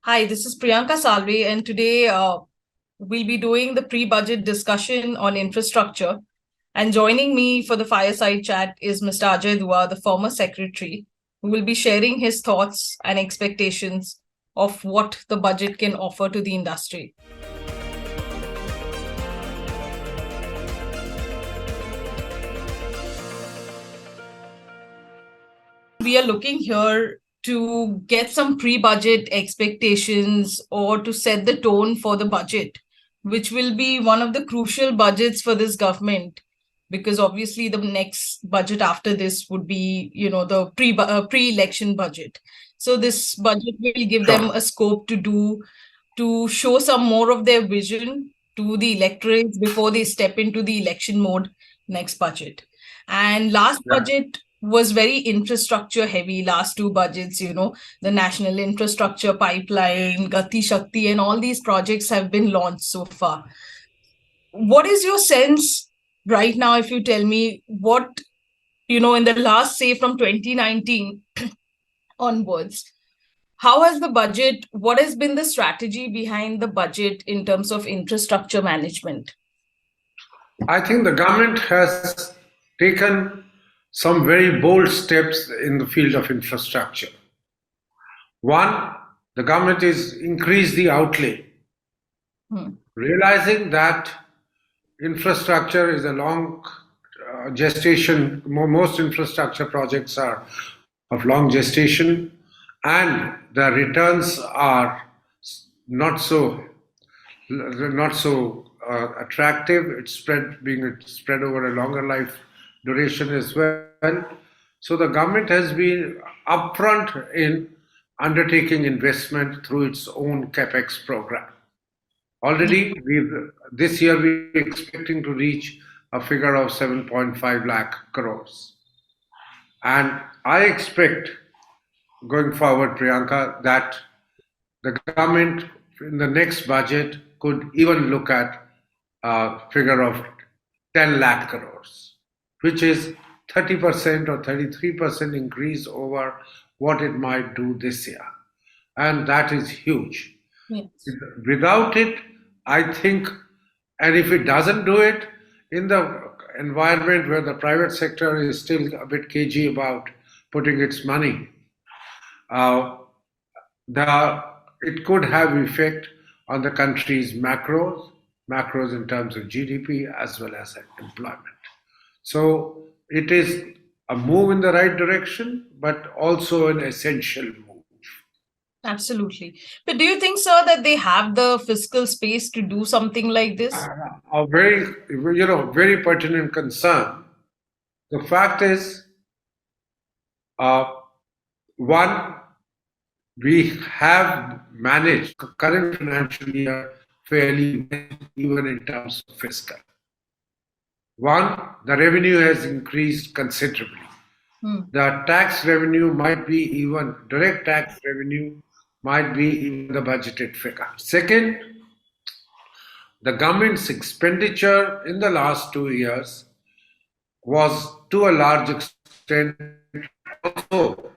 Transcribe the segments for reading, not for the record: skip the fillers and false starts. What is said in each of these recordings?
Hi, this is Priyanka Salve, and today we'll be doing the pre-budget discussion on infrastructure. And joining me for the fireside chat is Mr. Ajay Dua, the former secretary, who will be sharing his thoughts and expectations of what the budget can offer to the industry. We are looking here to get some pre-budget expectations or to set the tone for the budget, which will be one of the crucial budgets for this government, because obviously the next budget after this would be, the pre-election budget. So this budget will give them a scope to show some more of their vision to the electorates before they step into the election mode next budget. And last budget was very infrastructure heavy. Last two budgets, the national infrastructure pipeline, Gati Shakti, and all these projects have been launched so far. What is your sense right now, if you tell me what, in the last, say, from 2019 onwards, how has the budget, what has been the strategy behind the budget in terms of infrastructure management? I think the government has taken some very bold steps in the field of infrastructure. One, the government has increased the outlay, realizing that infrastructure is a long gestation. Most infrastructure projects are of long gestation, and the returns are not so attractive. It's being spread over a longer life duration as well. So the government has been upfront in undertaking investment through its own capex program. Already, this year we're expecting to reach a figure of 7.5 lakh crores. And I expect, going forward, Priyanka, that the government in the next budget could even look at a figure of 10 lakh crores, which is 30% or 33% increase over what it might do this year. And that is huge. Yes. Without it, I think, and if it doesn't do it, in the environment where the private sector is still a bit cagey about putting its money, it could have effect on the country's macros in terms of GDP as well as employment. So it is a move in the right direction, but also an essential move. Absolutely. But do you think, sir, that they have the fiscal space to do something like this? A very pertinent concern. The fact is, one, we have managed the current financial year fairly well, even in terms of fiscal. One, the revenue has increased considerably. The tax revenue might be even, direct tax revenue might be even the budgeted figure. Second, the government's expenditure in the last 2 years was to a large extent also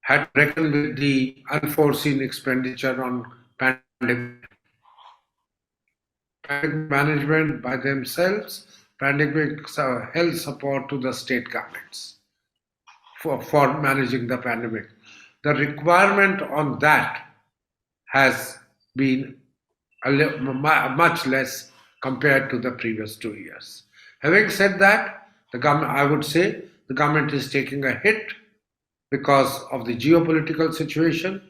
had reckoned with the unforeseen expenditure on pandemic management by themselves, pandemic health support to the state governments for managing the pandemic. The requirement on that has been much less compared to the previous 2 years. Having said that, I would say the government is taking a hit because of the geopolitical situation,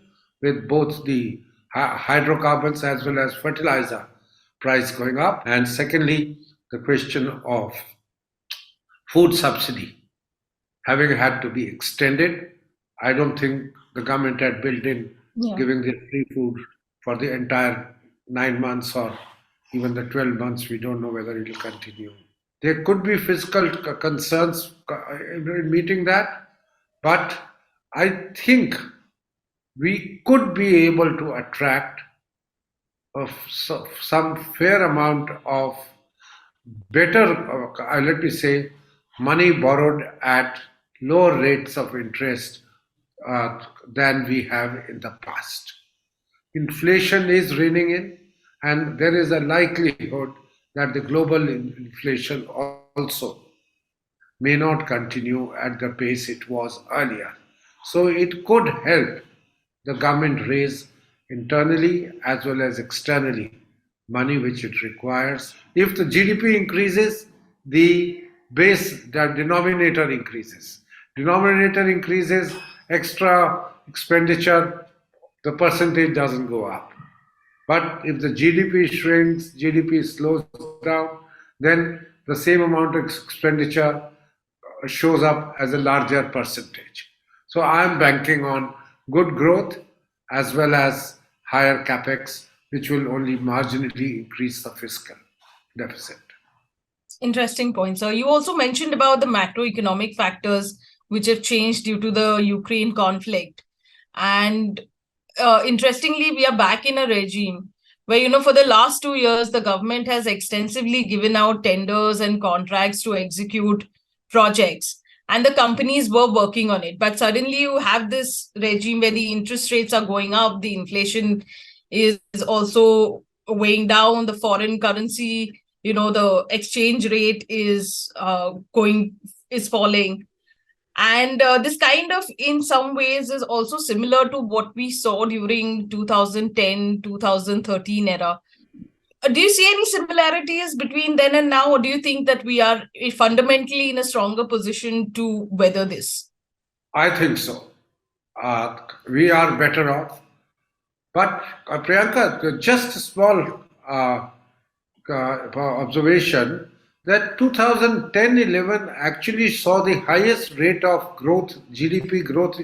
with both the hydrocarbons as well as fertilizer price going up. And secondly, the question of food subsidy having had to be extended. I don't think the government had built in giving the free food for the entire 9 months or even the 12 months. We don't know whether it will continue. There could be fiscal concerns in meeting that, but I think we could be able to attract some fair amount of better, let me say, money borrowed at lower rates of interest than we have in the past. inflation is reining in, and there is a likelihood that the global inflation also may not continue at the pace it was earlier. So it could help the government raise internally as well as externally money which it requires. If the GDP increases, the the denominator increases. Denominator increases, extra expenditure, the percentage doesn't go up. But if the GDP shrinks, GDP slows down, then the same amount of expenditure shows up as a larger percentage. So I'm banking on good growth as well as higher capex, which will only marginally increase the fiscal deficit. Interesting point. So you also mentioned about the macroeconomic factors which have changed due to the Ukraine conflict. And interestingly, we are back in a regime where, for the last 2 years, the government has extensively given out tenders and contracts to execute projects. And the companies were working on it. But suddenly you have this regime where the interest rates are going up, the inflation is also weighing down, the foreign currency, the exchange rate is falling. And this kind of, in some ways, is also similar to what we saw during 2010, 2013 era. Do you see any similarities between then and now, or do you think that we are fundamentally in a stronger position to weather this? I think so. We are better off. But Priyanka, just a small observation that 2010-11 actually saw the highest rate of growth, GDP growth,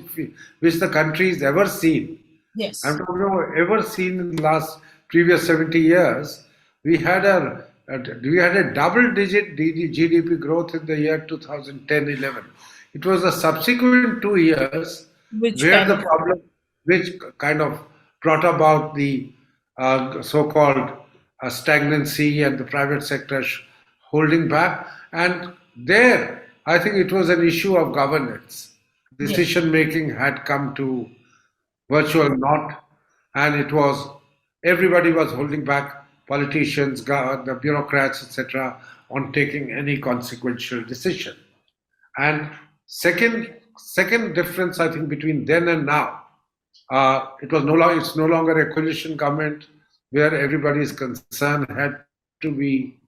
which the country has ever seen. Yes. I'm talking about ever seen in the previous 70 years. We had a double-digit GDP growth in the year 2010-11. It was the subsequent 2 years which kind of brought about the so-called stagnancy and the private sector holding back. And there, I think it was an issue of governance. Decision-making had come to virtual naught, and everybody was holding back, politicians, the bureaucrats, etc., on taking any consequential decision. And second difference, I think, between then and now, it's no longer a coalition government where everybody's concern had to be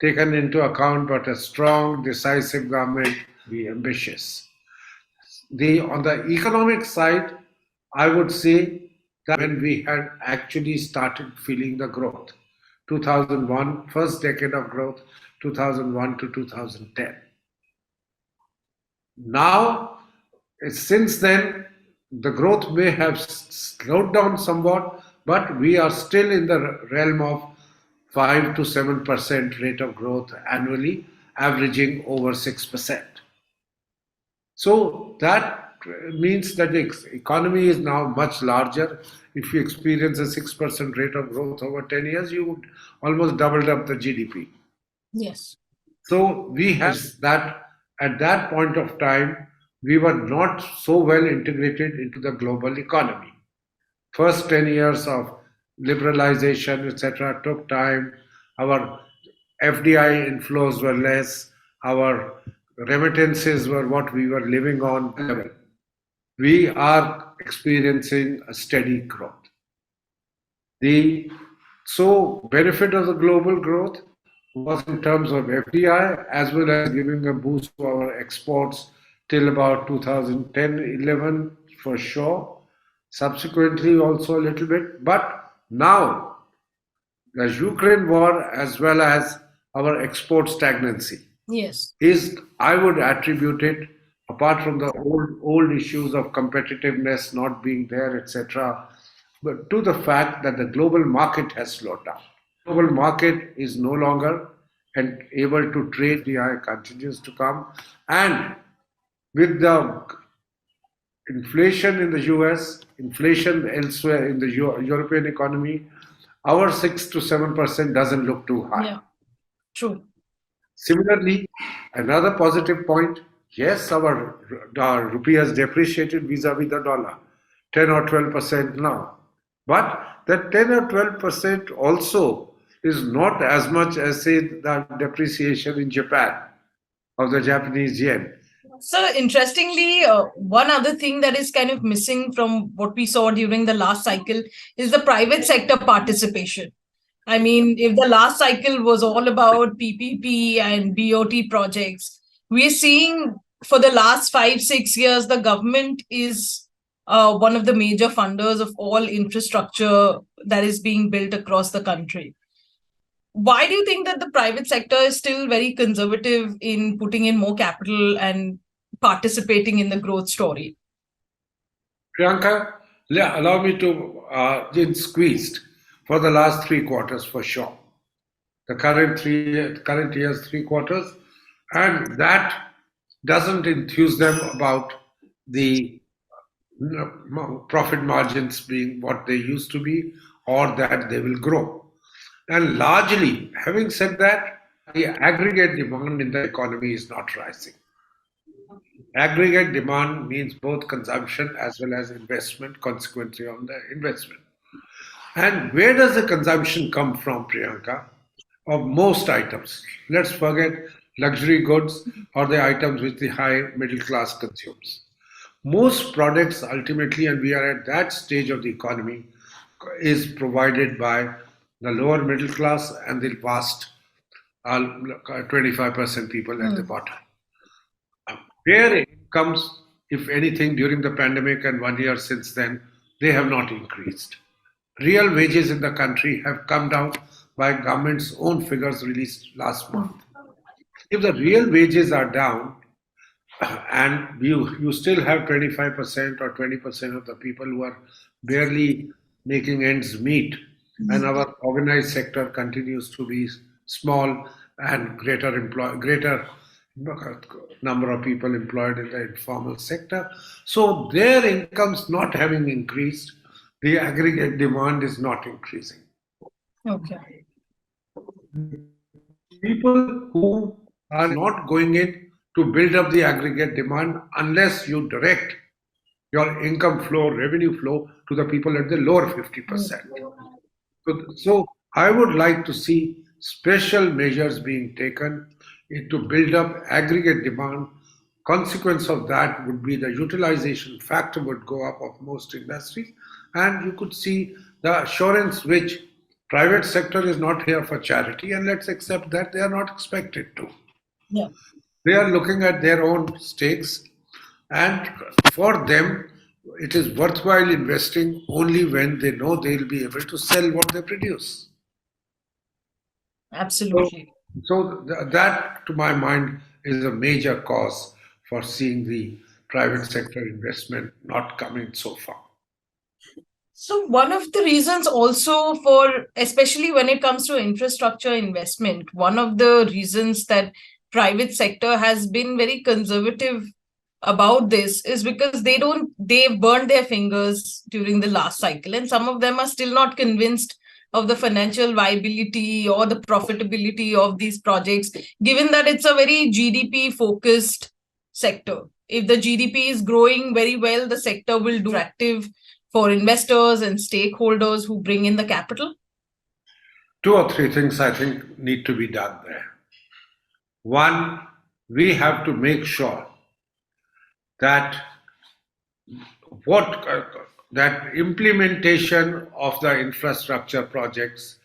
taken into account, but a strong, decisive government, be ambitious. On the economic side, I would say that when we had actually started feeling the growth, 2001, first decade of growth, 2001 to 2010. Now, since then, the growth may have slowed down somewhat, but we are still in the realm of 5 to 7% rate of growth annually, averaging over 6%. So that means that the economy is now much larger. If you experience a 6% rate of growth over 10 years, you would almost doubled up the GDP. Yes. So we have that at that point of time, we were not so well integrated into the global economy. First 10 years of liberalization, etc., took time. Our FDI inflows were less. Our remittances were what we were living on level. We are experiencing a steady growth. The benefit of the global growth was in terms of FDI as well as giving a boost to our exports till about 2010-11 for sure. Subsequently also a little bit, but now the Ukraine war as well as our export stagnancy I would attribute it, apart from the old issues of competitiveness not being there, etc., but to the fact that the global market has slowed down. Global market is no longer able to trade. The eye continues to come, and with the inflation in the US, inflation elsewhere in the European economy, our 6 to 7% doesn't look too high. Yeah, true. Similarly, another positive point, yes, our rupee has depreciated vis-a-vis the dollar, 10 or 12% now. But that 10 or 12% also is not as much as, say, the depreciation in Japan of the Japanese yen. So, interestingly, one other thing that is kind of missing from what we saw during the last cycle is the private sector participation. I mean, if the last cycle was all about PPP and BOT projects, we're seeing for the last 5, 6 years, the government is one of the major funders of all infrastructure that is being built across the country. Why do you think that the private sector is still very conservative in putting in more capital and participating in the growth story? Priyanka, allow me to get squeezed for the last 3 quarters for sure. The current year's 3 quarters, and that doesn't enthuse them about the profit margins being what they used to be or that they will grow. And largely, having said that, the aggregate demand in the economy is not rising. Aggregate demand means both consumption as well as investment, consequently on the investment. And where does the consumption come from, Priyanka? Of most items. Let's forget luxury goods or the items which the high middle class consumes. Most products ultimately, and we are at that stage of the economy, is provided by the lower middle class and the vast 25% people at the bottom. Their incomes, if anything, during the pandemic and 1 year since then, they have not increased. Real wages in the country have come down by government's own figures released last month. If the real wages are down, and you still have 25% or 20% of the people who are barely making ends meet, and our organized sector continues to be small and greater number of people employed in the informal sector. So their incomes not having increased, the aggregate demand is not increasing. Okay. People who are not going in to build up the aggregate demand unless you direct your income flow, revenue flow to the people at the lower 50%. So I would like to see special measures being taken to build up aggregate demand. Consequence of that would be the utilization factor would go up of most industries, and you could see the assurance which private sector is not here for charity, and let's accept that they are not expected to. Yeah. They are looking at their own stakes, and for them, it is worthwhile investing only when they know they'll be able to sell what they produce. Absolutely. So that, to my mind, is a major cause for seeing the private sector investment not coming so far. So one of the reasons also for, especially when it comes to infrastructure investment, one of the reasons that private sector has been very conservative about this is because they've burned their fingers during the last cycle, and some of them are still not convinced of the financial viability or the profitability of these projects, given that it's a very GDP focused sector. If the GDP is growing very well, the sector will do attractive for investors and stakeholders who bring in the capital? 2 or 3 things I think need to be done there. One, we have to make sure that that implementation of the infrastructure projects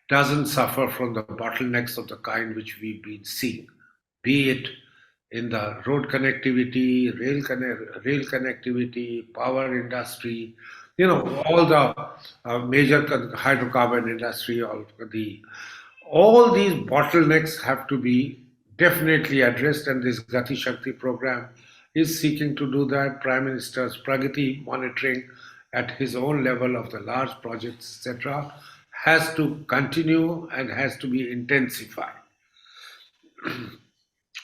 doesn't suffer from the bottlenecks of the kind which we've been seeing, be it in the road connectivity, rail connectivity, power industry, all the major hydrocarbon industry, all these bottlenecks have to be definitely addressed, and this Gati Shakti program is seeking to do that. Prime Minister's Pragati monitoring at his own level of the large projects, etc., has to continue and has to be intensified.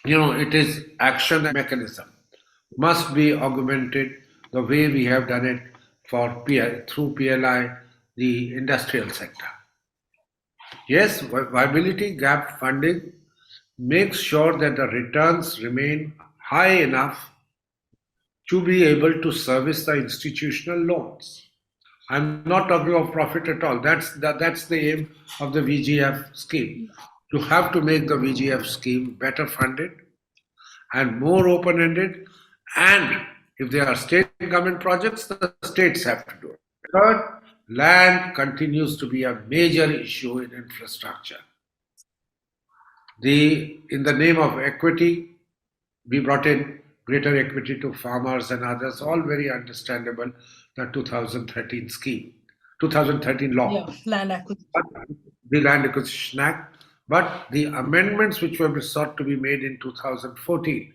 It is action mechanism must be augmented the way we have done it through PLI, the industrial sector. Yes, viability gap funding makes sure that the returns remain high enough to be able to service the institutional loans. I'm not talking of profit at all. That's the aim of the VGF scheme. You have to make the VGF scheme better funded and more open-ended. And if they are state government projects, the states have to do it. Third, land continues to be a major issue in infrastructure. In the name of equity, we brought in greater equity to farmers and others, all very understandable, the 2013 scheme, 2013 law. Yeah, land acquisition. The Land Acquisition Act, but the amendments which were sought to be made in 2014,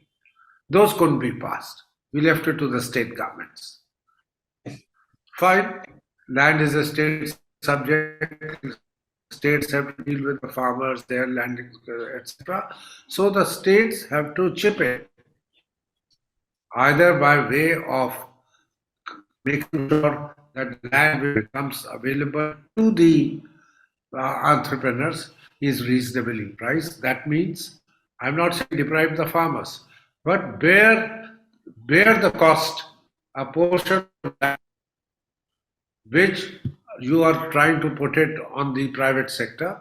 those couldn't be passed. We left it to the state governments. Fine, land is a state subject. States have to deal with the farmers, their land, etc. So the states have to chip in, either by way of making sure that land becomes available to the entrepreneurs is reasonably priced. That means I'm not saying deprive the farmers, but bear the cost, a portion of that which you are trying to put it on the private sector.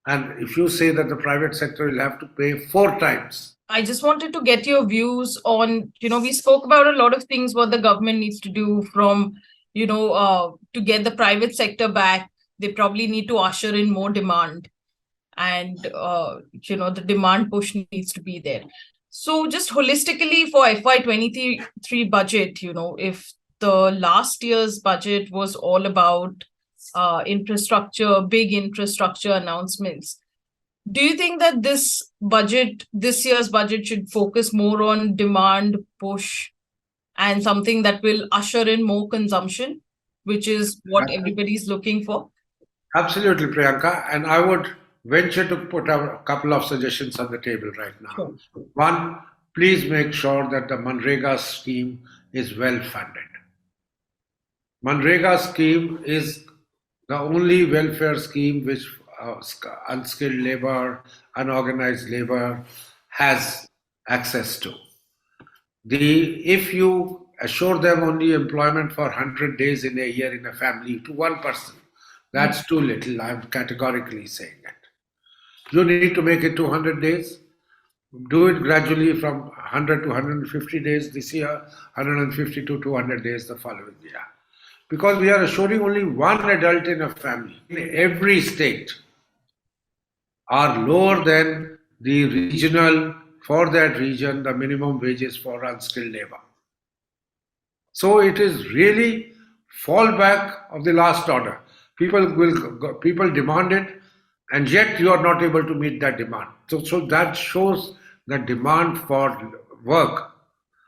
And if you say that the private sector will have to pay 4 times. I just wanted to get your views on, we spoke about a lot of things what the government needs to do from, to get the private sector back. They probably need to usher in more demand, and, the demand push needs to be there. So just holistically for FY23 budget, if the last year's budget was all about infrastructure, big infrastructure announcements, do you think that this year's budget should focus more on demand push and something that will usher in more consumption, which is what everybody's looking for? Absolutely, Priyanka. And I would venture to put a couple of suggestions on the table right now. Sure. One, please make sure that the Manrega scheme is well funded. Manrega scheme is the only welfare scheme which unskilled labor, unorganized labor has access to. If you assure them only employment for 100 days in a year in a family to one person, that's too little. I'm categorically saying it. You need to make it 200 days. Do it gradually from 100 to 150 days this year, 150 to 200 days the following year. Because we are assuring only one adult in a family. In every state are lower than the regional, for that region, the minimum wages for unskilled labor. So it is really fallback of the last order. People demand it, and yet you are not able to meet that demand. So that shows the demand for work,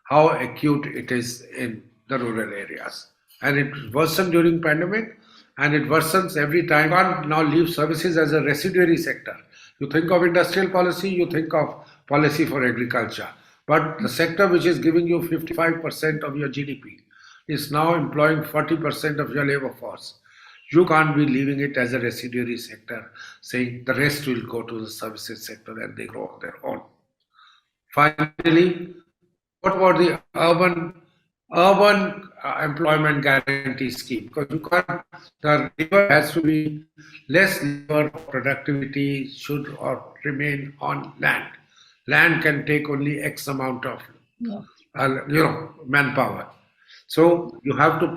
how acute it is in the rural areas. And it worsened during pandemic, and it worsens every time. You can't now leave services as a residuary sector. You think of industrial policy, you think of policy for agriculture. But the sector which is giving you 55% of your GDP is now employing 40% of your labor force. You can't be leaving it as a residuary sector, saying the rest will go to the services sector and they grow on their own. Finally, what about the urban employment guarantee scheme? Because the labor has to be less labor, productivity should or remain on land. Land can take only X amount of manpower. So you have to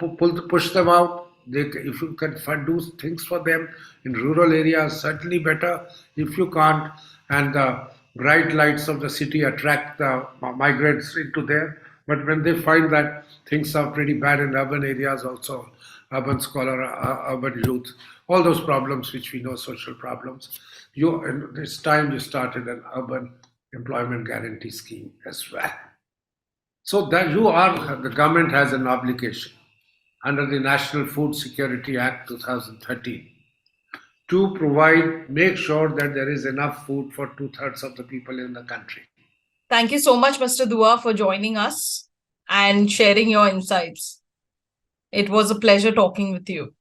push them out. If you can do things for them in rural areas, certainly better. If you can't, and the bright lights of the city attract the migrants into there. But when they find that things are pretty bad in urban areas also, urban scholar, urban youth, all those problems which we know, social problems, it's time you started an urban employment guarantee scheme as well. So that the government has an obligation under the National Food Security Act 2013 to make sure that there is enough food for 2/3 of the people in the country. Thank you so much, Mr. Dua, for joining us and sharing your insights. It was a pleasure talking with you.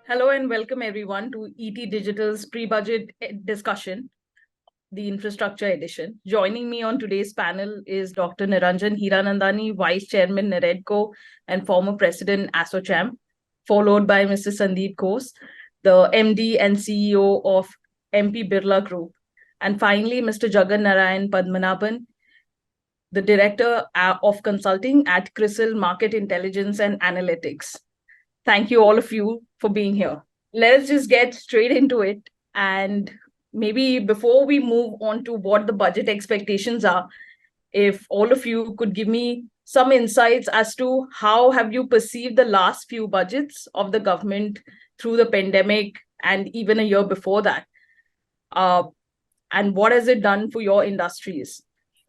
Hello and welcome everyone to ET Digital's pre-budget discussion. the infrastructure edition. Joining me on today's panel is Dr. Niranjan Hiranandani, Vice Chairman, NAREDCO, and former President, ASSOCHAM, followed by Mr. Sandip Ghose, the MD and CEO of MP Birla Group, and finally, Mr. Jagannarayan Padmanabhan, the Director of Consulting at CRISIL Market Intelligence and Analytics. Thank you all of you for being here. Let's just get straight into it. And maybe before we move on to what the budget expectations are, if all of you could give me some insights as to how have you perceived the last few budgets of the government through the pandemic and even a year before that, and what has it done for your industries?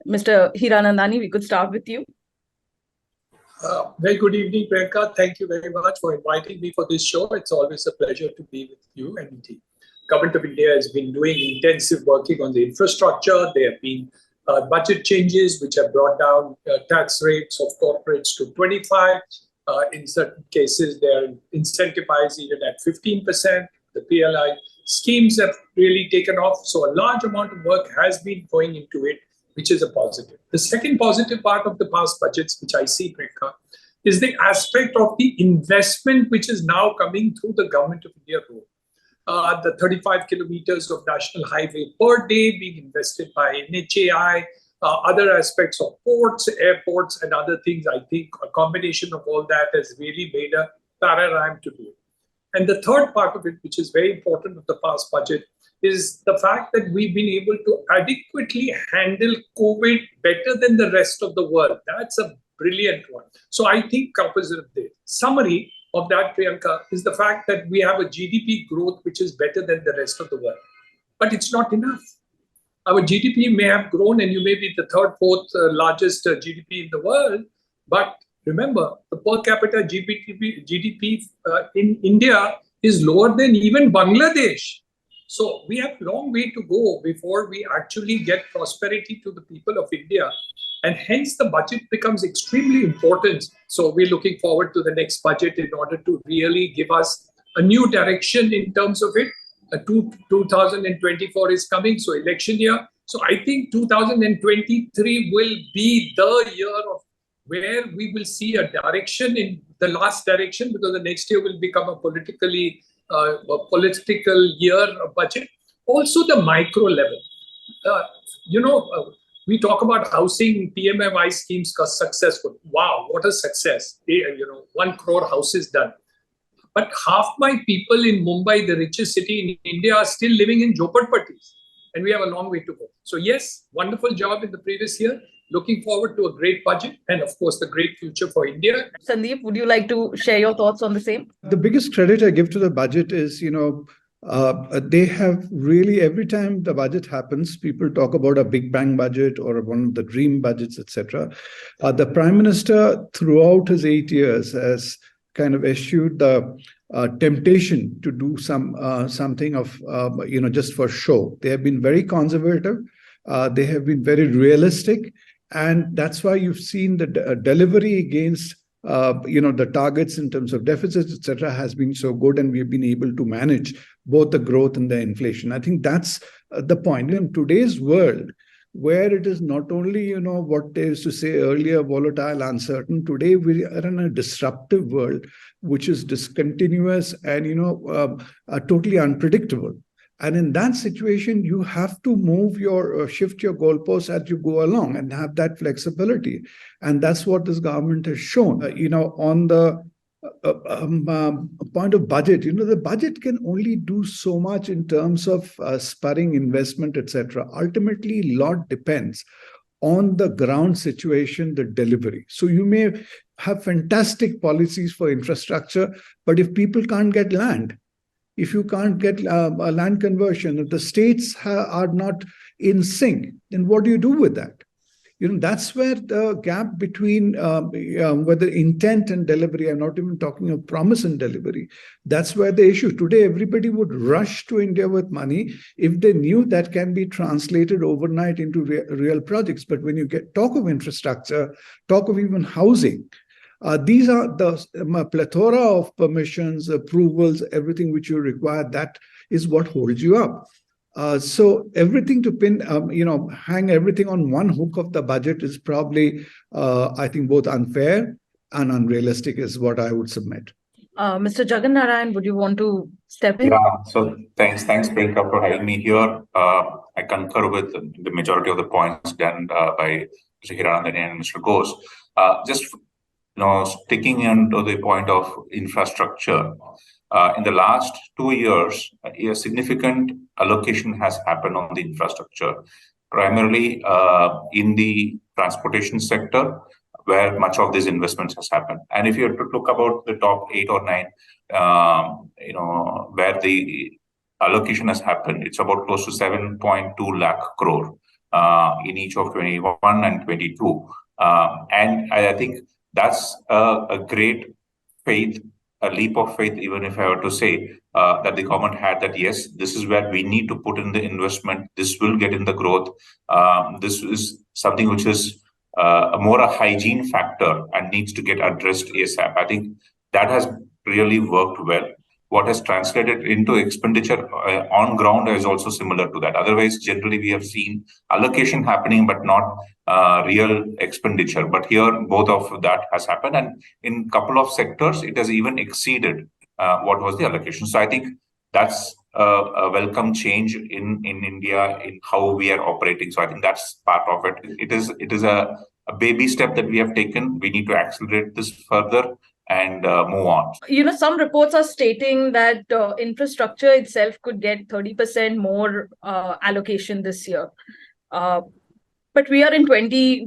Mr. Hiranandani, we could start with you. Very good evening, Priyanka. Thank you very much for inviting me for this show. It's always a pleasure to be with you and the Government of India has been doing intensive working on the infrastructure. There have been budget changes which have brought down tax rates of corporates to 25. In certain cases, they are incentivized even at 15%. The PLI schemes have really taken off. So a large amount of work has been going into it, which is a positive. The second positive part of the past budgets, which I see, Priyanka, is the aspect of the investment which is now coming through the Government of India road. The 35 kilometers of national highway per day being invested by NHAI, other aspects of ports, airports, and other things. I think a combination of all that has really made a paradigm to do it. And the third part of it, which is very important of the past budget, is the fact that we've been able to adequately handle COVID better than the rest of the world. That's a brilliant one. So I think composite of the summary of that, Priyanka, is the fact that we have a GDP growth which is better than the rest of the world. But it's not enough. Our GDP may have grown and you may be the third, fourth largest GDP in the world. But remember, the per capita GDP in India is lower than even Bangladesh. So we have a long way to go before we actually get prosperity to the people of India. And hence the budget becomes extremely important. So we're looking forward to the next budget in order to really give us a new direction in terms of it. 2024 is coming, so election year. So I think 2023 will be the year of where we will see a direction in the last direction, because the next year will become a political year budget. Also the micro level. We talk about housing PMFI schemes successful. Wow, what a success. 1 crore houses done. But half my people in Mumbai, the richest city in India, are still living in jhoppadpattis. And we have a long way to go. So yes, wonderful job in the previous year. Looking forward to a great budget and, of course, the great future for India. Sandeep, would you like to share your thoughts on the same? The biggest credit I give to the budget is, they have really, every time the budget happens, people talk about a big bang budget or one of the dream budgets, etc. The Prime Minister, throughout his 8 years, has kind of eschewed the temptation to do something of, just for show. They have been very conservative. They have been very realistic. And that's why you've seen the delivery against the targets in terms of deficits, etc., has been so good, and we've been able to manage both the growth and the inflation. I think that's the point. In today's world, where it is not only, what they used to say earlier, volatile, uncertain, today we are in a disruptive world, which is discontinuous and, totally unpredictable. And in that situation, you have to move shift your goalposts as you go along and have that flexibility. And that's what this government has shown. On the point of budget, the budget can only do so much in terms of spurring investment, etc. Ultimately, a lot depends on the ground situation, the delivery. So you may have fantastic policies for infrastructure, but if people can't get land, if you can't get a land conversion, if the states are not in sync, then what do you do with that? That's where the gap between whether intent and delivery, I'm not even talking of promise and delivery, that's where the issue. Today, everybody would rush to India with money if they knew that can be translated overnight into real projects. But when you talk of infrastructure, talk of even housing, these are the plethora of permissions, approvals, everything which you require. That is what holds you up. So everything to hang everything on one hook of the budget is probably, I think, both unfair and unrealistic is what I would submit. Mr. Jagannarayan, would you want to step in? Yeah, so thanks, Priyanka, for having me here. I concur with the majority of the points done by Mr. Hiranandani and Mr. Ghose. Just sticking into the point of infrastructure, in the last 2 years, a significant allocation has happened on the infrastructure, primarily in the transportation sector, where much of these investments has happened. And if you have to look about the top 8 or 9, where the allocation has happened, it's about close to 7.2 lakh crore in each of 21 and 22. And I think that's a great faith, a leap of faith, even if I were to say that the government had that, yes, this is where we need to put in the investment. This will get in the growth. This is something which is more a hygiene factor and needs to get addressed ASAP. I think that has really worked well. What has translated into expenditure on ground is also similar to that. Otherwise, generally, we have seen allocation happening, but not real expenditure. But here, both of that has happened. And in a couple of sectors, it has even exceeded what was the allocation. So I think that's a welcome change in India in how we are operating. So I think that's part of it. It is a baby step that we have taken. We need to accelerate this further and move on. Some reports are stating that infrastructure itself could get 30% more allocation this year. But we are in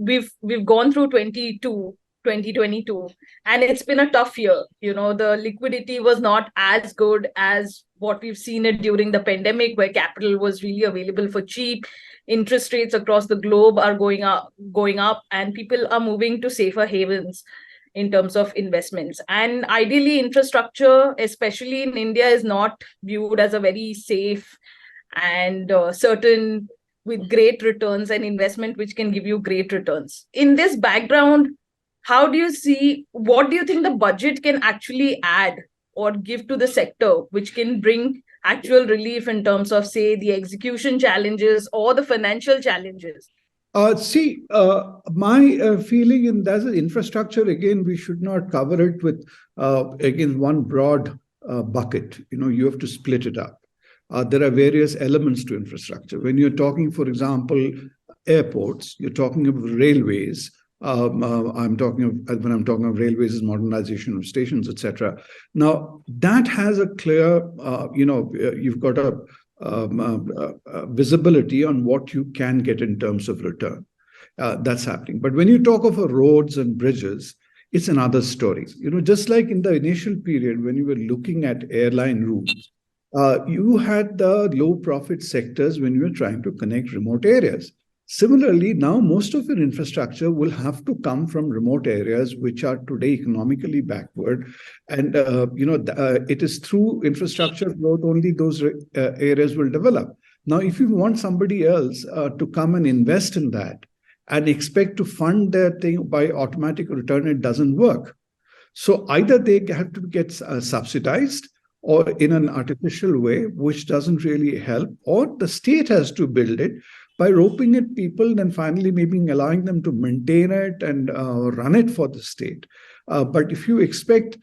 we've gone through 2022, and it's been a tough year. The liquidity was not as good as what we've seen it during the pandemic, where capital was really available for cheap. Interest rates across the globe are going up, and people are moving to safer havens in terms of investments. And ideally, infrastructure, especially in India, is not viewed as a very safe and certain with great returns and investment which can give you great returns. In this background, what do you think the budget can actually add or give to the sector, which can bring actual relief in terms of, say, the execution challenges or the financial challenges? My feeling in that is infrastructure, again, we should not cover it with, again, one broad bucket. You have to split it up. There are various elements to infrastructure. When you're talking, for example, airports, you're talking of railways. When I'm talking of railways, is modernization of stations, etc. Now, that has a clear, you've got a visibility on what you can get in terms of return. That's happening. But when you talk of roads and bridges, it's another story. Just like in the initial period when you were looking at airline routes, you had the low profit sectors when you were trying to connect remote areas. Similarly, now most of your infrastructure will have to come from remote areas which are today economically backward. And, it is through infrastructure growth only those areas will develop. Now, if you want somebody else to come and invest in that and expect to fund their thing by automatic return, it doesn't work. So either they have to get subsidized or in an artificial way, which doesn't really help, or the state has to build it by roping in people, then finally maybe allowing them to maintain it and run it for the state. But if you expect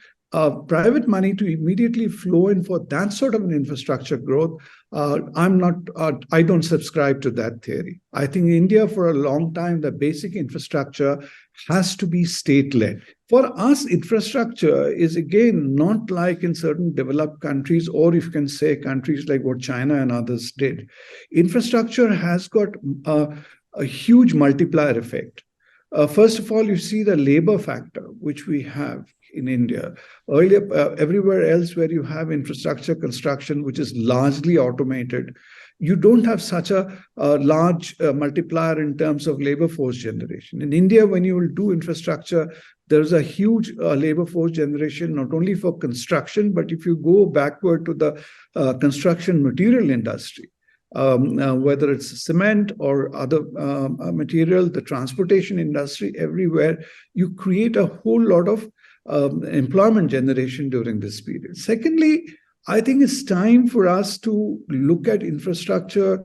private money to immediately flow in for that sort of an infrastructure growth, I don't subscribe to that theory. I think in India, for a long time, the basic infrastructure has to be state-led. For us, infrastructure is, again, not like in certain developed countries, or if you can say countries like what China and others did. Infrastructure has got a huge multiplier effect. First of all, you see the labor factor, which we have in India. Earlier, everywhere else where you have infrastructure construction, which is largely automated, you don't have such a large multiplier in terms of labor force generation. In India, when you will do infrastructure, there's a huge labor force generation, not only for construction, but if you go backward to the construction material industry, whether it's cement or other material, the transportation industry, everywhere, you create a whole lot of employment generation during this period. Secondly, I think it's time for us to look at infrastructure,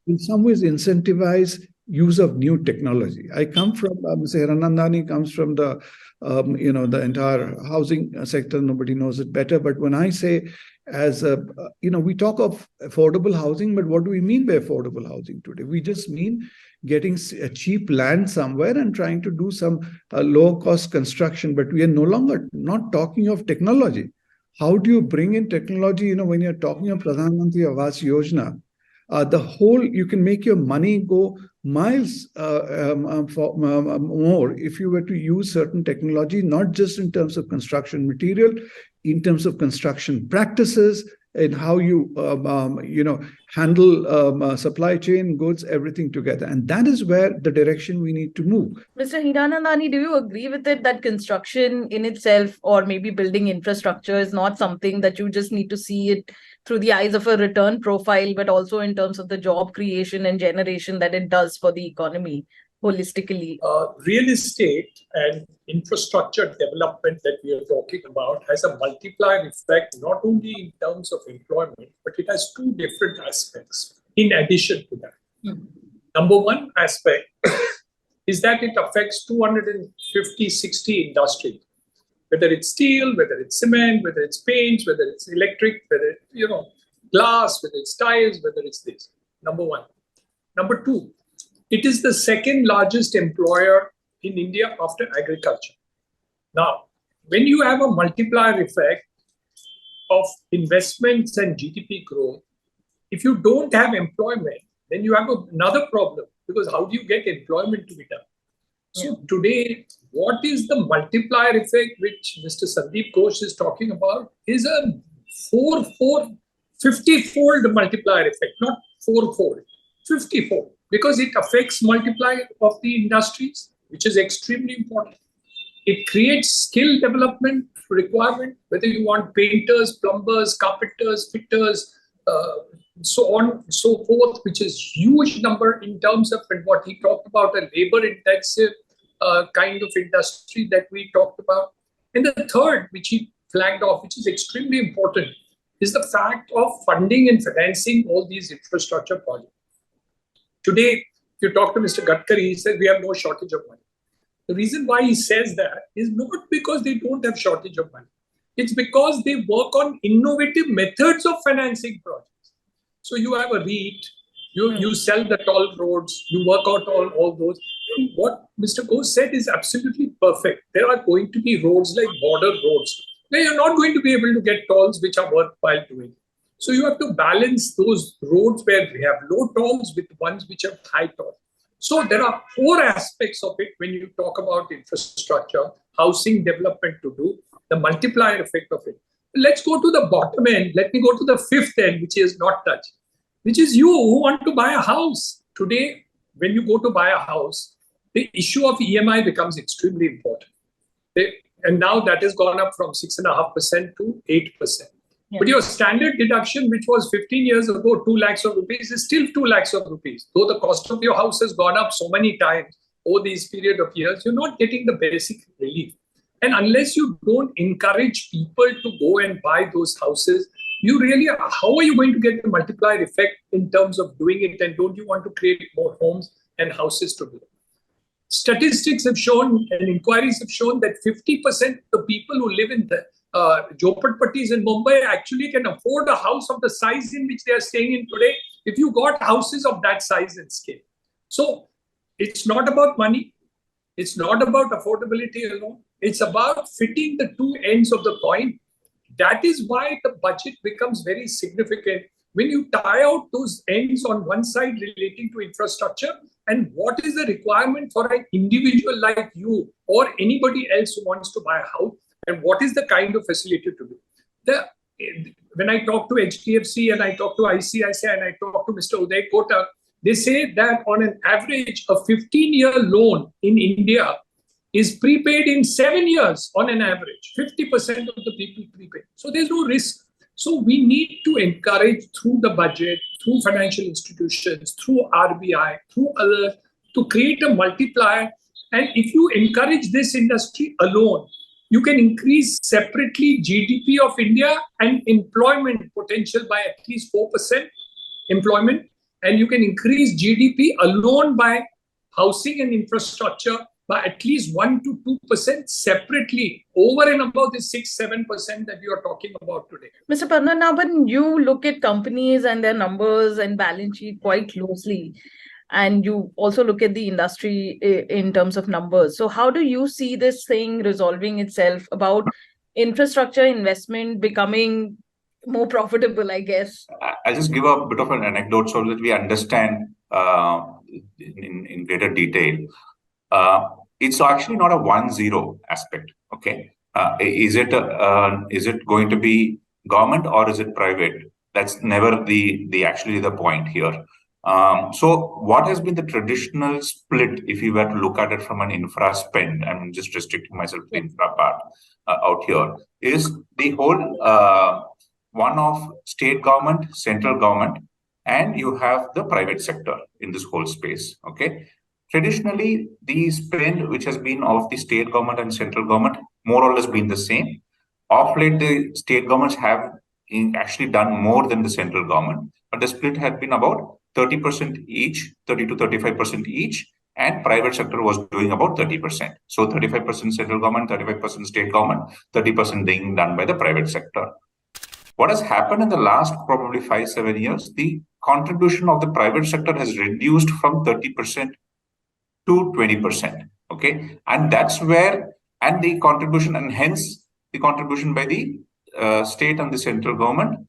in some ways incentivize use of new technology. I come from, Mr. Hiranandani comes from the, the entire housing sector. Nobody knows it better. But when I say we talk of affordable housing, but what do we mean by affordable housing today? We just mean getting a cheap land somewhere and trying to do some low-cost construction. But we are no longer not talking of technology. How do you bring in technology? When you're talking of Pradhan Mantri Awas Yojana, you can make your money go miles more if you were to use certain technology, not just in terms of construction material, in terms of construction practices, and how you handle supply chain goods, everything together. And that is where the direction we need to move. Mr. Hiranandani, do you agree with it that construction in itself, or maybe building infrastructure, is not something that you just need to see it through the eyes of a return profile, but also in terms of the job creation and generation that it does for the economy holistically? Real estate and infrastructure development that we are talking about has a multiplier effect, not only in terms of employment, but it has two different aspects in addition to that. Number one aspect is that it affects 250-60 industries, whether it's steel, whether it's cement, whether it's paints, whether it's electric, whether it's glass, whether it's tiles, whether it's this. Number one. Number two, it is the second largest employer in India after agriculture. Now, when you have a multiplier effect of investments and GDP growth, if you don't have employment, then you have another problem, because how do you get employment to be done? So today, what is the multiplier effect which Mr. Sandip Ghose is talking about is a 50-fold multiplier effect, not 4-fold, 50-fold, because it affects multiplier of the industries, which is extremely important. It creates skill development requirement, whether you want painters, plumbers, carpenters, fitters, so on and so forth, which is huge number in terms of what he talked about, a labor-intensive kind of industry that we talked about. And the third, which he flagged off, which is extremely important, is the fact of funding and financing all these infrastructure projects. Today, if you talk to Mr. Gadkari, he says we have no shortage of money. The reason why he says that is not because they don't have shortage of money. It's because they work on innovative methods of financing projects. So you have a REIT, you sell the toll roads, you work out all those. And what Mr. Ghose said is absolutely perfect. There are going to be roads like border roads, where you're not going to be able to get tolls which are worthwhile doing. So you have to balance those roads where we have low tolls with ones which have high tolls. So there are 4 aspects of it when you talk about infrastructure, housing development to do, the multiplier effect of it. Let's go to the bottom end. Let me go to the 5th end, which is not touched, which is you who want to buy a house. Today, when you go to buy a house, the issue of EMI becomes extremely important. And now that has gone up from 6.5% to 8%. Yeah. But your standard deduction, which was 15 years ago, 2 lakhs of rupees, is still 2 lakhs of rupees. Though the cost of your house has gone up so many times over this period of years, you're not getting the basic relief. And unless you don't encourage people to go and buy those houses, how are you going to get the multiplier effect in terms of doing it? And don't you want to create more homes and houses to do it? Statistics have shown and inquiries have shown that 50% of the people who live in the Jhopatpattis in Mumbai actually can afford a house of the size in which they are staying in today if you got houses of that size and scale. So it's not about money. It's not about affordability alone. It's about fitting the two ends of the coin. That is why the budget becomes very significant when you tie out those ends on one side relating to infrastructure and what is the requirement for an individual like you or anybody else who wants to buy a house, and what is the kind of facility to do. When I talk to HDFC and I talk to ICICI and I talk to Mr. Uday Kotak, they say that on an average, a 15-year loan in India is prepaid in 7 years on an average. 50% of the people prepaid. So there's no risk. So we need to encourage through the budget, through financial institutions, through RBI, through others, to create a multiplier. And if you encourage this industry alone, you can increase separately GDP of India and employment potential by at least 4% employment, and you can increase GDP alone by housing and infrastructure by at least 1 to 2% separately, over and above the 6-7% that you are talking about today. Mr. Padmanabhan, you look at companies and their numbers and balance sheet quite closely, and you also look at the industry in terms of numbers. So how do you see this thing resolving itself about infrastructure investment becoming more profitable, I guess? I'll just give a bit of an anecdote so that we understand in greater detail. It's actually not a 1-0 aspect. Okay, is it going to be government or is it private? That's never actually the point here. So what has been the traditional split, if you were to look at it from an infra spend? I'm just restricting myself to the infra part out here. Is the whole one of state government, central government, and you have the private sector in this whole space. Okay. Traditionally, the spend which has been of the state government and central government more or less been the same. Of late, the state governments have actually done more than the central government, but the split had been about 30% each, 30 to 35% each, and private sector was doing about 30%. So 35% central government, 35% state government, 30% being done by the private sector. What has happened in the last probably 5-7 years, the contribution of the private sector has reduced from 30% to 20%. Okay, and that's where, and the contribution, and hence the contribution by the state and the central government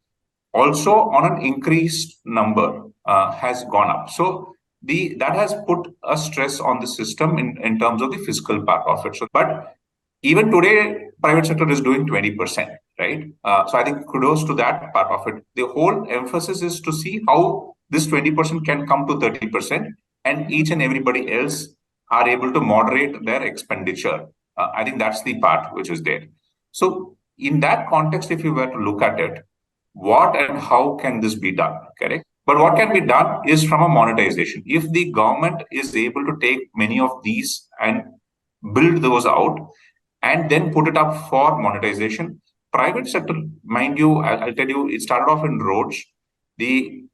also on an increased number has gone up. So that has put a stress on the system in terms of the fiscal part of it. So, but even today, private sector is doing 20%, right? So I think kudos to that part of it. The whole emphasis is to see how this 20% can come to 30%, and each and everybody else are able to moderate their expenditure. I think that's the part which is there. So in that context, if you were to look at it, what and how can this be done, correct? But what can be done is from a monetization. If the government is able to take many of these and build those out and then put it up for monetization, private sector, mind you, I'll tell you, it started off in roads. The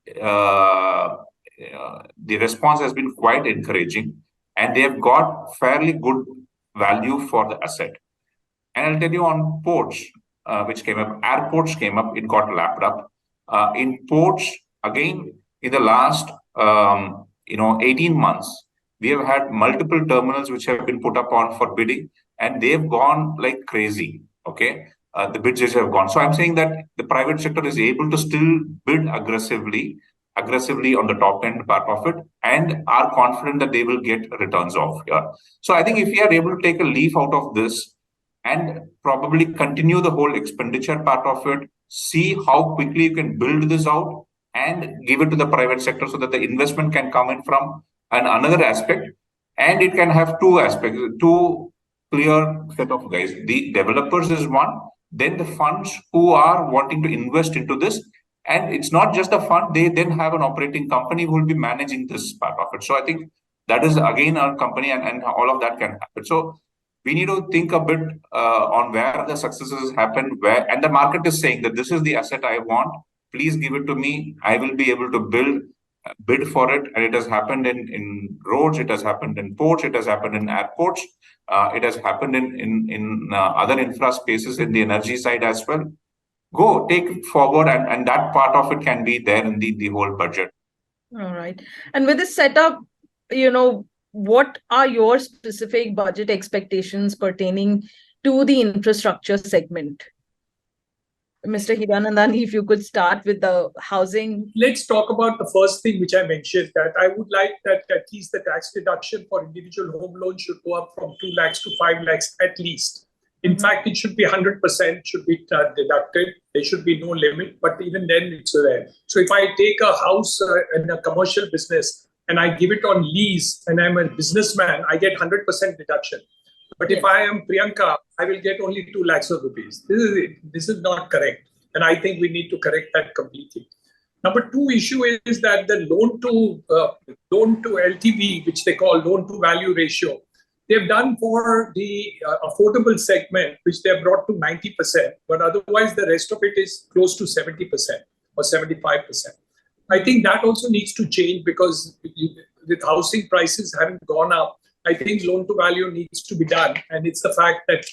response has been quite encouraging, and they have got fairly good value for the asset. And I'll tell you on ports, which came up, airports came up, it got lapped up. In ports, again, in the last 18 months, we have had multiple terminals which have been put up on for bidding, and they've gone like crazy. Okay, the bids have gone. So I'm saying that the private sector is able to still bid aggressively on the top end part of it, and are confident that they will get returns off here. So I think if we are able to take a leaf out of this and probably continue the whole expenditure part of it, see how quickly you can build this out and give it to the private sector so that the investment can come in from another aspect, and it can have two aspects, two clear set of guys. The developers is one, then the funds who are wanting to invest into this. And it's not just the fund, they then have an operating company who will be managing this part of it. So I think that is again our company, and all of that can happen. So we need to think a bit on where the successes happen, and the market is saying that this is the asset I want, please give it to me, I will be able to bid for it. And it has happened in roads, it has happened in ports, it has happened in airports, it has happened in other infra spaces in the energy side as well. Go take it forward, and that part of it can be there in the whole budget. All right. And with this setup, what are your specific budget expectations pertaining to the infrastructure segment? Mr. Hiranandani, if you could start with the housing. Let's talk about the first thing which I mentioned, that I would like that at least the tax deduction for individual home loans should go up from 2 lakhs to 5 lakhs at least. In fact, it should be 100% should be deducted. There should be no limit, but even then it's there. So if I take a house in a commercial business and I give it on lease and I'm a businessman, I get 100% deduction. But if I am Priyanka, I will get only 2 lakhs of rupees. This is it. This is not correct. And I think we need to correct that completely. Number two issue is that the loan to LTV, which they call loan to value ratio, they've done for the affordable segment, which they've brought to 90%, but otherwise the rest of it is close to 70% or 75%. I think that also needs to change because with housing prices having gone up, I think loan to value needs to be done. And it's the fact that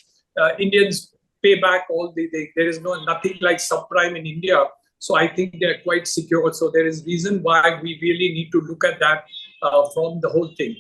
Indians pay back all there is nothing like subprime in India. So I think they're quite secure. So there is reason why we really need to look at that from the whole thing.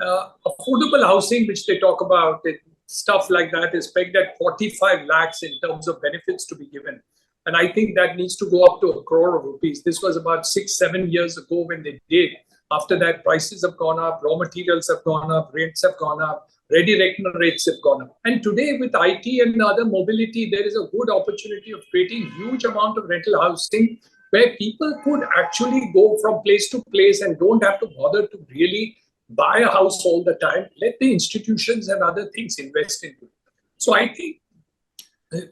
Affordable housing, which they talk about, stuff like that is pegged at 45 lakhs in terms of benefits to be given. And I think that needs to go up to 1 crore of rupees. This was about 6-7 years ago when they did. After that, prices have gone up, raw materials have gone up, rents have gone up, ready-reckoner rates have gone up. And today with IT and other mobility, there is a good opportunity of creating huge amount of rental housing where people could actually go from place to place and don't have to bother to really buy a house all the time. Let the institutions and other things invest into it. So I think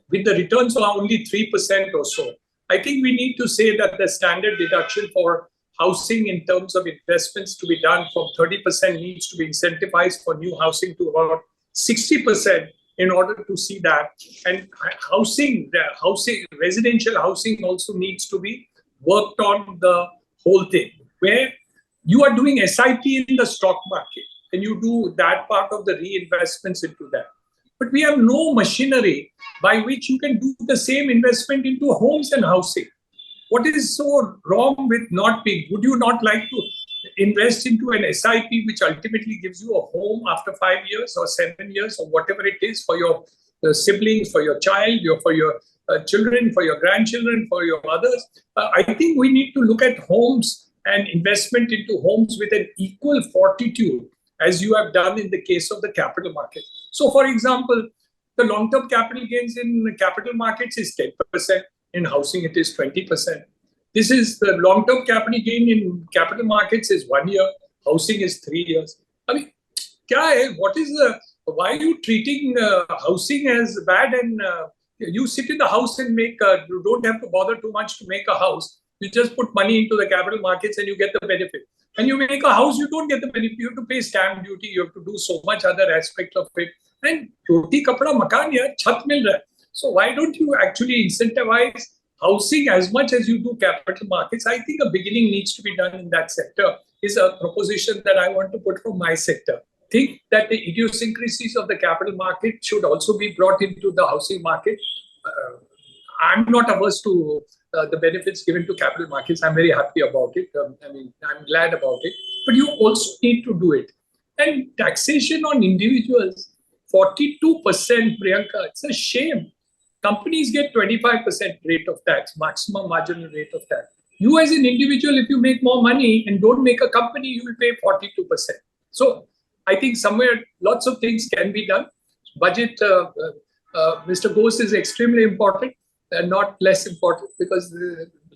with the returns are only 3% or so, I think we need to say that the standard deduction for housing in terms of investments to be done from 30% needs to be incentivized for new housing to about 60% in order to see that. And residential housing also needs to be worked on the whole thing, where you are doing SIP in the stock market and you do that part of the reinvestments into that. But we have no machinery by which you can do the same investment into homes and housing. What is so wrong with not being? Would you not like to invest into an SIP which ultimately gives you a home after 5 years or 7 years or whatever it is for your siblings, for your child, for your children, for your grandchildren, for your mothers? I think we need to look at homes and investment into homes with an equal fortitude as you have done in the case of the capital market. So, for example, the long-term capital gains in capital markets is 10%. In housing, it is 20%. This is the long-term capital gain in capital markets is 1 year. Housing is 3 years. I mean, why are you treating housing as bad? And you sit in the house and you don't have to bother too much to make a house. You just put money into the capital markets and you get the benefit. And you make a house, you don't get the benefit. You have to pay stamp duty. You have to do so much other aspect of it. And roti kapda makan ya chhat mil raha hai. So why don't you actually incentivize housing as much as you do capital markets? I think a beginning needs to be done in that sector is a proposition that I want to put from my sector. Think that the idiosyncrasies of the capital market should also be brought into the housing market. I'm not averse to the benefits given to capital markets. I'm very happy about it. I'm glad about it. But you also need to do it. And taxation on individuals, 42%, Priyanka, it's a shame. Companies get 25% rate of tax, maximum marginal rate of tax. You as an individual, if you make more money and don't make a company, you will pay 42%. So I think somewhere lots of things can be done. Budget, Mr. Ghose, is extremely important and not less important because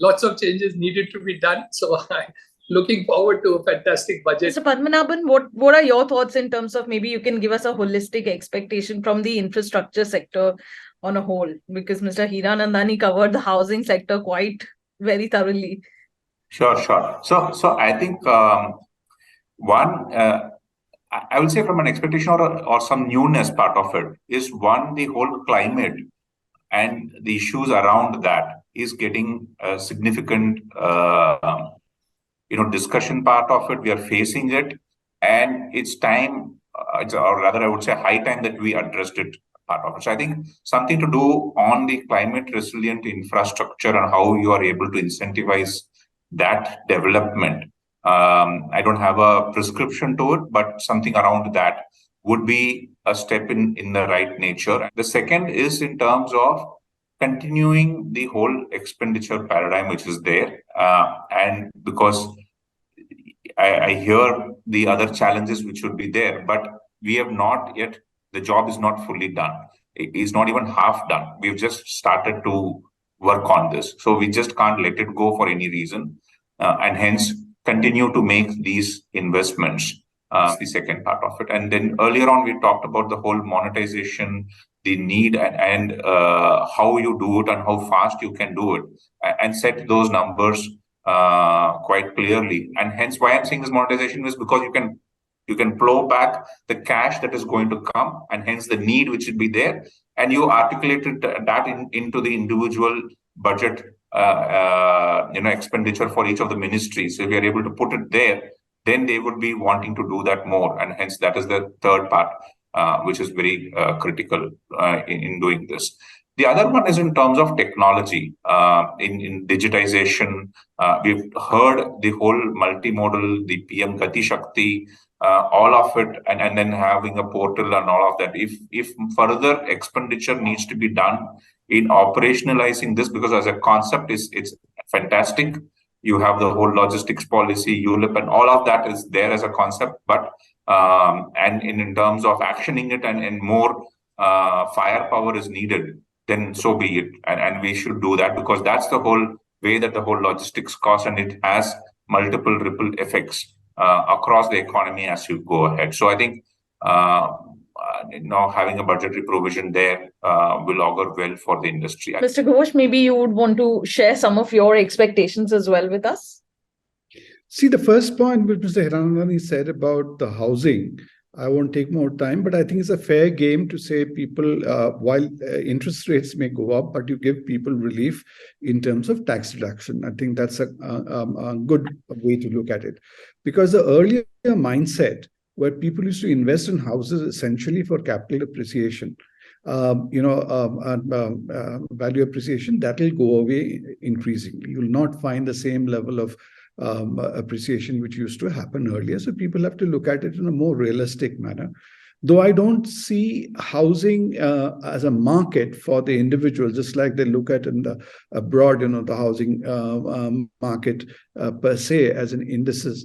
lots of changes needed to be done. So I'm looking forward to a fantastic budget. Mr. Padmanabhan, what are your thoughts in terms of maybe you can give us a holistic expectation from the infrastructure sector on a whole, because Mr. Hiranandani covered the housing sector quite very thoroughly. Sure. So I think one, I would say from an expectation or some newness part of it is one, the whole climate and the issues around that is getting a significant, discussion part of it. We are facing it, and it's time, or rather, I would say high time that we addressed it. Part of it. So I think something to do on the climate resilient infrastructure and how you are able to incentivize that development. I don't have a prescription to it, but something around that would be a step in the right nature. The second is in terms of continuing the whole expenditure paradigm which is there. And because I hear the other challenges which should be there, but we have not yet. The job is not fully done. It is not even half done. We've just started to work on this. So we just can't let it go for any reason. And hence continue to make these investments. The second part of it. And then earlier on, we talked about the whole monetization, the need and how you do it and how fast you can do it and set those numbers quite clearly. And hence why I'm saying this monetization is because you can You can plow back the cash that is going to come, and hence the need which should be there, and you articulated that into the individual budget expenditure for each of the ministries. So if we are able to put it there, then they would be wanting to do that more, and hence that is the third part, which is very critical in doing this. The other one is in terms of technology, in digitization. We've heard the whole multimodal, the PM Gati Shakti, all of it, and then having a portal and all of that. If further expenditure needs to be done in operationalizing this, because as a concept it's fantastic. You have the whole logistics policy, ULIP, and all of that is there as a concept. But and in terms of actioning it and more firepower is needed, then so be it. And we should do that, because that's the whole way that the whole logistics cost, and it has multiple ripple effects across the economy as you go ahead. So I think having a budgetary provision there will augur well for the industry. Mr. Ghosh, maybe you would want to share some of your expectations as well with us. See, the first point which Mr. Hiranandani said about the housing, I won't take more time, but I think it's a fair game to say people, while interest rates may go up, but you give people relief in terms of tax reduction. I think that's a good way to look at it. Because the earlier mindset where people used to invest in houses essentially for capital appreciation, value appreciation, that will go away increasingly. You will not find the same level of appreciation which used to happen earlier. So people have to look at it in a more realistic manner. Though I don't see housing as a market for the individual, just like they look at in the abroad, the housing market per se as an index of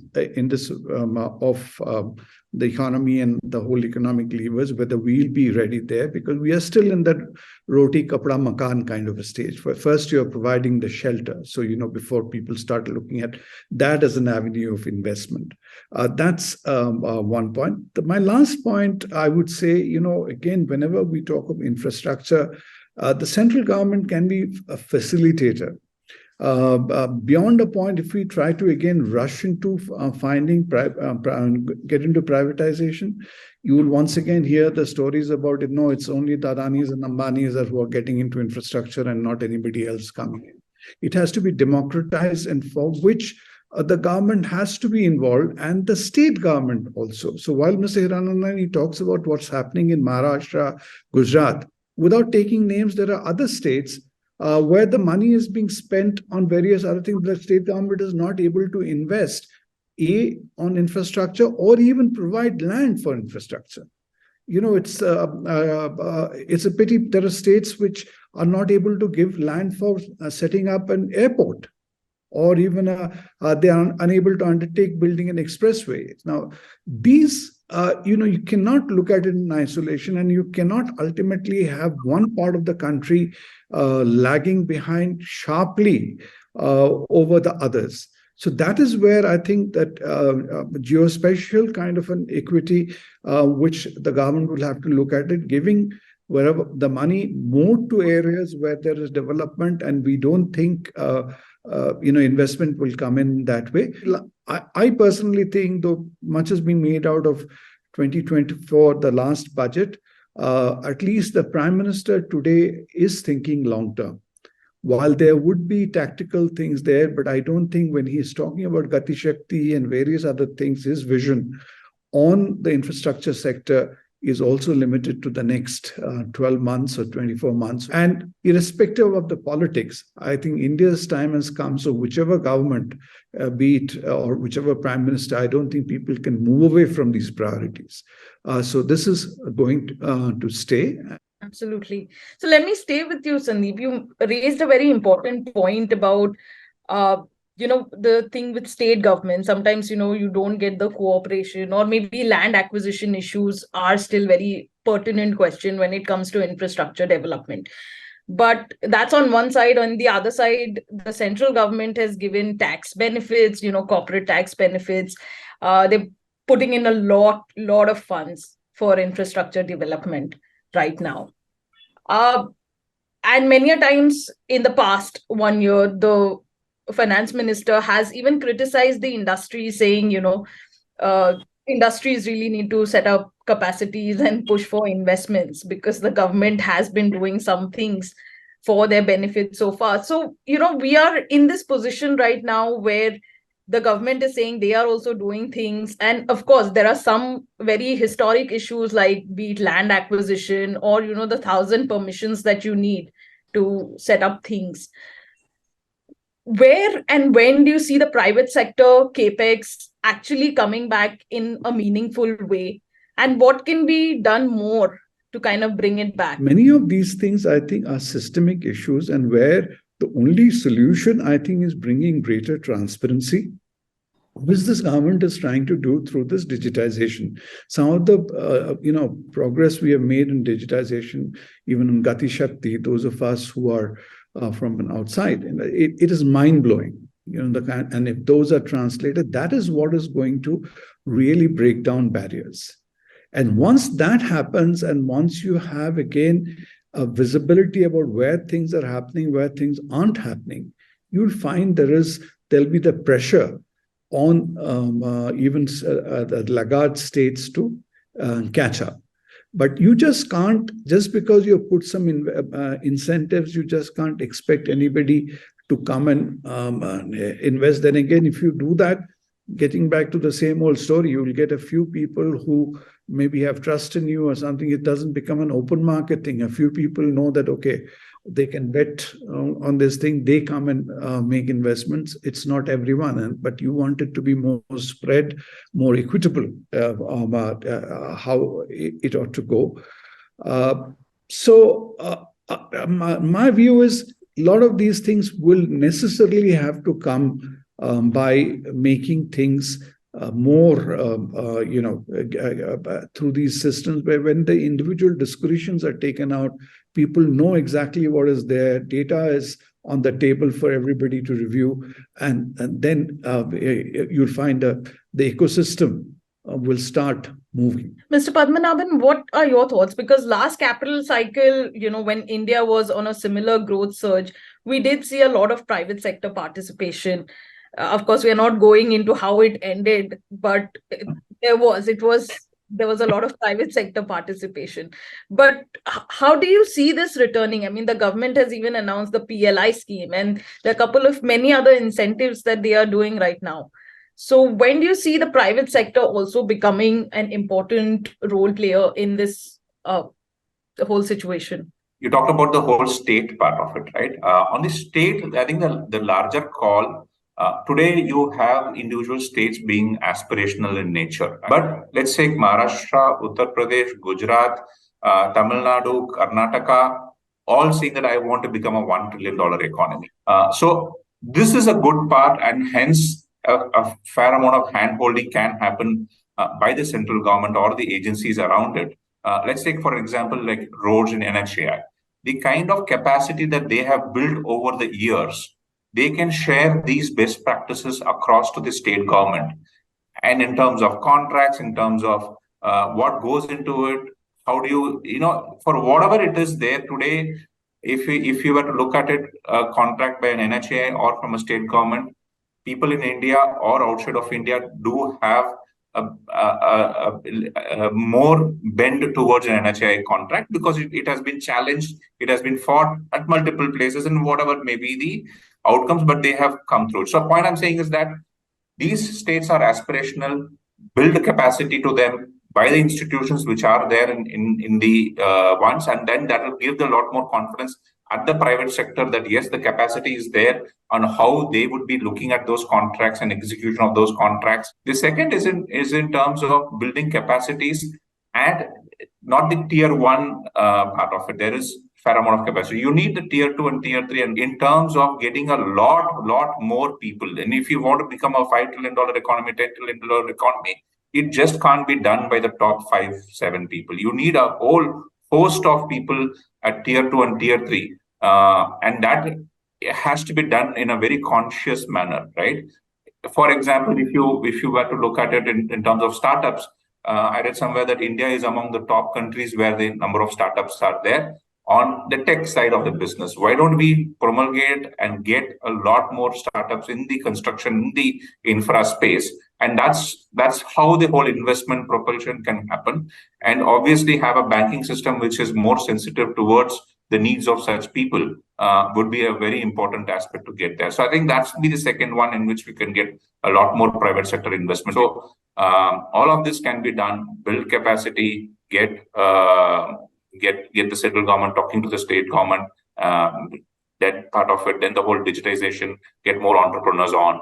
the economy and the whole economic levers, whether we'll be ready there, because we are still in that roti kapda makan kind of a stage. First, you're providing the shelter. So, before people start looking at that as an avenue of investment. That's one point. My last point, I would say, again, whenever we talk of infrastructure, the central government can be a facilitator. Beyond a point, if we try to again rush into get into privatization, you will once again hear the stories about it's only the Adanis and Ambanis who are getting into infrastructure and not anybody else coming in. It has to be democratized, and for which the government has to be involved, and the state government also. So while Mr. Hiranandani talks about what's happening in Maharashtra, Gujarat, without taking names, there are other states where the money is being spent on various other things. The state government is not able to invest on infrastructure or even provide land for infrastructure. It's a pity there are states which are not able to give land for setting up an airport, or even they are unable to undertake building an expressway. Now, these you cannot look at it in isolation, and you cannot ultimately have one part of the country lagging behind sharply over the others. So that is where I think that geospatial kind of an equity, which the government will have to look at it, giving wherever the money more to areas where there is development, and we don't think investment will come in that way. I personally think, though much has been made out of 2024, the last budget, at least the Prime Minister today is thinking long term. While there would be tactical things there, but I don't think when he's talking about Gati Shakti and various other things, his vision on the infrastructure sector is also limited to the next 12 months or 24 months. And irrespective of the politics, I think India's time has come. So whichever government, be it or whichever prime minister, I don't think people can move away from these priorities. So this is going to stay. Absolutely. So let me stay with you, Sandip. You raised a very important point about the thing with state government. Sometimes, you don't get the cooperation, or maybe land acquisition issues are still very pertinent question when it comes to infrastructure development. But that's on one side. On the other side, the central government has given tax benefits, corporate tax benefits. They're putting in a lot of funds for infrastructure development right now. And many a times in the past 1 year, the finance minister has even criticized the industry, saying, industries really need to set up capacities and push for investments, because the government has been doing some things for their benefit so far. So, we are in this position right now where the government is saying they are also doing things. And of course, there are some very historic issues, like be it land acquisition or, the 1,000 permissions that you need to set up things. Where and when do you see the private sector capex actually coming back in a meaningful way? And what can be done more to kind of bring it back? Many of these things, I think, are systemic issues, and where the only solution, I think, is bringing greater transparency, which this government is trying to do through this digitization. Some of the progress we have made in digitization, even in Gati Shakti, those of us who are from an outside, it is mind-blowing. And if those are translated, that is what is going to really break down barriers. And once that happens, and once you have again a visibility about where things are happening, where things aren't happening, you'll find there'll be the pressure on even the laggard states to catch up. But you just can't, just because you put some incentives, you just can't expect anybody to come and invest. Then again, if you do that, getting back to the same old story, you will get a few people who maybe have trust in you or something. It doesn't become an open market thing. A few people know that, okay, they can bet on this thing. They come and make investments. It's not everyone, but you want it to be more spread, more equitable about how it ought to go. My view is a lot of these things will necessarily have to come by making things more, through these systems, where when the individual discretions are taken out, people know exactly what is there. Data is on the table for everybody to review, and then you'll find the ecosystem will start moving. Mr. Padmanabhan, what are your thoughts? Because last capital cycle, when India was on a similar growth surge, we did see a lot of private sector participation. Of course, we are not going into how it ended, but there was a lot of private sector participation. But how do you see this returning? I mean, the government has even announced the PLI scheme, and there are a couple of many other incentives that they are doing right now. So when do you see the private sector also becoming an important role player in this the whole situation? You talked about the whole state part of it, right? On the state, I think the larger call, today you have individual states being aspirational in nature. But let's say Maharashtra, Uttar Pradesh, Gujarat, Tamil Nadu, Karnataka, all saying that I want to become a $1 trillion economy. So this is a good part, and hence a fair amount of hand-holding can happen by the central government or the agencies around it. Let's take, for example, like roads in NHAI. The kind of capacity that they have built over the years, they can share these best practices across to the state government. And in terms of contracts, in terms of what goes into it, how do you, for whatever it is there today, if you were to look at it, a contract by an NHAI or from a state government, people in India or outside of India do have a more bend towards an NHAI contract, because it has been challenged, it has been fought at multiple places, and whatever may be the outcomes, but they have come through. So the point I'm saying is that these states are aspirational, build capacity to them by the institutions which are there in the ones, and then that will give them a lot more confidence at the private sector that yes, the capacity is there on how they would be looking at those contracts and execution of those contracts. The second is in terms of building capacities, and not the tier one part of it. There is fair amount of capacity. You need the tier 2 and tier 3, and in terms of getting a lot more people. And if you want to become a $5 trillion economy, $10 trillion economy, it just can't be done by the top 5-7 people. You need a whole host of people at tier 2 and tier 3, and that has to be done in a very conscious manner, right? For example, if you were to look at it in terms of startups, I read somewhere that India is among the top countries where the number of startups are there on the tech side of the business. Why don't we promulgate and get a lot more startups in the construction, in the infra space, And that's how the whole investment propulsion can happen. And obviously have a banking system which is more sensitive towards the needs of such people would be a very important aspect to get there. So I think that's be the second one in which we can get a lot more private sector investment. So all of this can be done, build capacity, get the central government talking to the state government, that part of it, then the whole digitization, get more entrepreneurs on.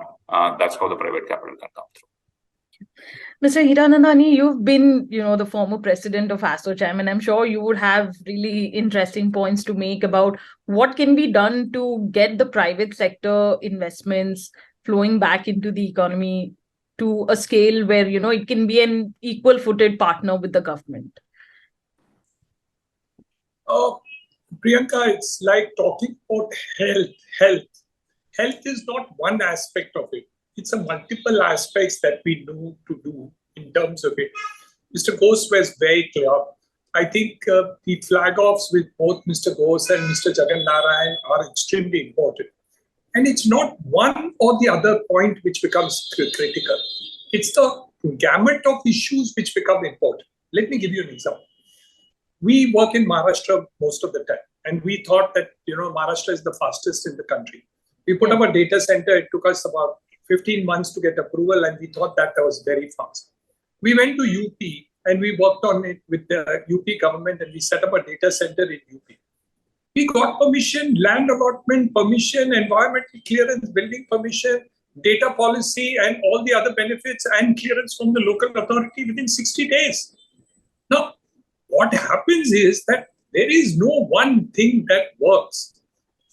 That's how the private capital can come through. Mr. Hiranandani, you've been, the former president of ASSOCHAM, and I'm sure you would have really interesting points to make about what can be done to get the private sector investments flowing back into the economy to a scale where, it can be an equal-footed partner with the government. Priyanka, it's like talking about health. Health is not one aspect of it. It's a multiple aspects that we need to do in terms of it. Mr. Ghose was very clear. I think the flag-offs with both Mr. Ghose and Mr. Jagannarayan are extremely important. And it's not one or the other point which becomes critical. It's the gamut of issues which become important. Let me give you an example. We work in Maharashtra most of the time, and we thought that Maharashtra is the fastest in the country. We put up a data center. It took us about 15 months to get approval, and we thought that was very fast. We went to UP and we worked on it with the UP government, and we set up a data center in UP. We got permission, land allotment permission, environmental clearance, building permission, data policy, and all the other benefits and clearance from the local authority within 60 days. Now, what happens is that there is no one thing that works.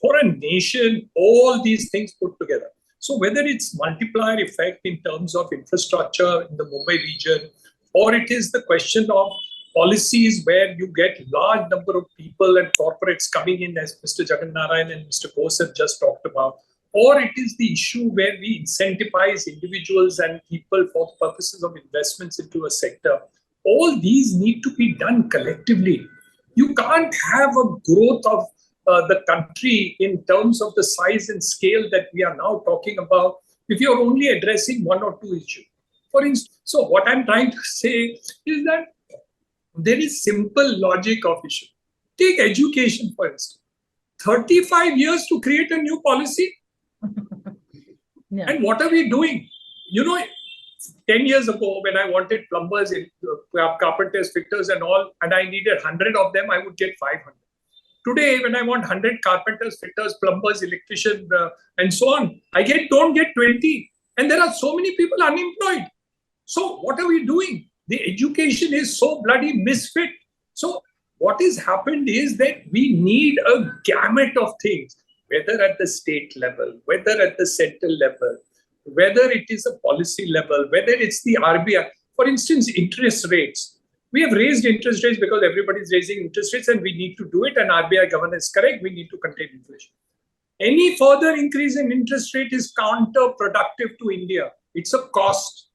For a nation, all these things put together. So whether it's multiplier effect in terms of infrastructure in the Mumbai region, or it is the question of policies where you get large number of people and corporates coming in, as Mr. Jagannarayan and Mr. Ghose have just talked about, or it is the issue where we incentivize individuals and people for purposes of investments into a sector. All these need to be done collectively. You can't have a growth of the country in terms of the size and scale that we are now talking about if you're only addressing one or two issues. For instance, so what I'm trying to say is that there is simple logic of issue. Take education, for instance. 35 years to create a new policy. Yeah. And what are we doing? 10 years ago, when I wanted plumbers, carpenters, fitters and all, and I needed 100 of them, I would get 500. Today, when I want 100 carpenters, fitters, plumbers, electricians, and so on, I don't get 20. And there are so many people unemployed. So what are we doing? The education is so bloody misfit. So what has happened is that we need a gamut of things, whether at the state level, whether at the central level, whether it is a policy level, whether it's the RBI. For instance, interest rates. We have raised interest rates because everybody is raising interest rates and we need to do it, and RBI governor is correct, we need to contain inflation. Any further increase in interest rate is counterproductive to India. It's a cost.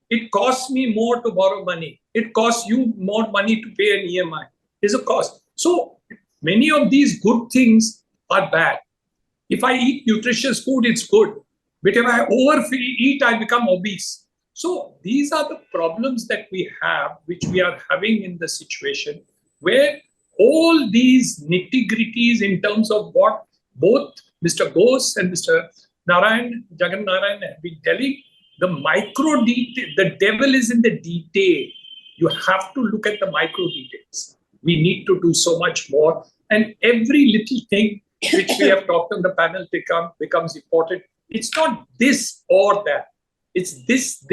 It costs me more to borrow money. It costs you more money to pay an EMI. It's a cost. So many of these good things are bad. If I eat nutritious food, it's good. But if I overeat, I become obese. So these are the problems that we have, which we are having in the situation where all these nitty-gritties in terms of what both Mr. Ghose and Mr. Jagannarayan have been telling, the micro detail, the devil is in the detail. You have to look at the micro details. We need to do so much more. And every little thing which we have talked on the panel becomes important. It's not this or that. It's this,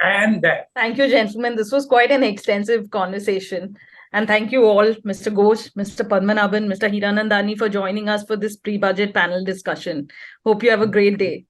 and that. Thank you, gentlemen. This was quite an extensive conversation. And thank you all, Mr. Ghose, Mr. Padmanabhan, Mr. Hiranandani, for joining us for this pre-budget panel discussion. Hope you have a great day.